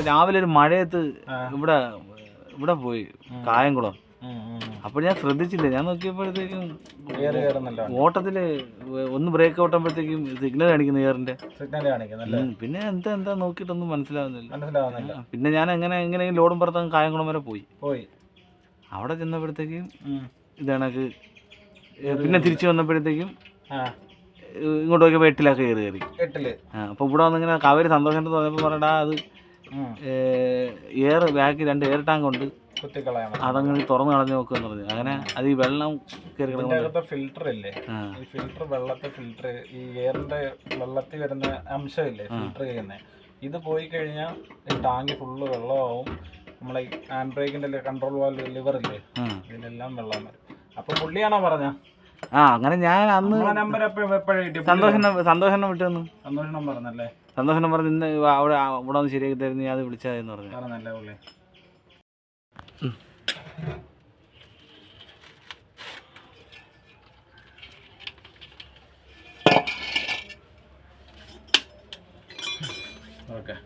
രാവിലെ ഒരു മഴയത്ത് ഇവിടെ ഇവിടെ പോയി കായംകുളം. അപ്പോൾ ഞാൻ ശ്രദ്ധിച്ചില്ല. ഞാൻ നോക്കിയപ്പോഴത്തേക്കും ഓട്ടത്തില് ഒന്ന് ബ്രേക്ക് ഓട്ടുമ്പോഴത്തേക്കും സിഗ്നൽ കാണിക്കുന്നു എയറിന്റെ. പിന്നെ എന്താ നോക്കിയിട്ടൊന്നും മനസ്സിലാവുന്നില്ല. പിന്നെ ഞാൻ എങ്ങനെയെങ്കിലും ലോഡും പുറത്തും കായംകുളം വരെ പോയി. അവിടെ ചെന്നപ്പോഴത്തേക്കും ഇതണക്ക് പിന്നെ തിരിച്ചു വന്നപ്പോഴത്തേക്കും ഇങ്ങോട്ട് നോക്കിയപ്പോൾ 8-ലൊക്കെ കയറി. അപ്പോൾ ഇവിടെ വന്നിങ്ങനെ കാവേരി സന്തോഷം തോന്നിയപ്പോൾ പറയടാ അത് എയർ ബാക്കി 2 എയർ ടാങ്ക് ഉണ്ട്, അതങ്ങനെ തുറന്ന് കളഞ്ഞു നോക്കുമെന്ന് പറഞ്ഞു. അങ്ങനെ അത് ഈ വെള്ളം കയറി കിടക്കുന്ന ഫിൽറ്റർ ഇല്ലേ, ഈ ഫിൽറ്റർ വെള്ളത്തെ ഫിൽറ്റർ ഈ എയറിന്റെ വെള്ളത്തിൽ വരുന്ന അംശമില്ലേ ഫിൽറ്റർ ചെയ്യുന്നത്, ഇത് പോയി കഴിഞ്ഞാൽ ഈ ടാങ്ക് ഫുള്ള് വെള്ളമാവും. നമ്മളെ ഹാൻഡ് ബ്രേക്കിന്റെ കൺട്രോൾ വാൽവ് ലിവർ ഇല്ലേ, ഇതിലെല്ലാം വെള്ളം വരും. അപ്പൊ പുള്ളിയാണോ പറഞ്ഞ? അങ്ങനെ ഞാൻ അന്ന് നമ്പർ സന്തോഷം വിട്ടു തന്നു. സന്തോഷം പറഞ്ഞല്ലേ? സന്തോഷം പറഞ്ഞ് ഇന്ന് അവിടെ ഒന്ന് ശരിയാക്കി തരുന്ന ഞാൻ വിളിച്ചതെന്ന് പറഞ്ഞല്ലേ പുള്ളി. ഓക്കെ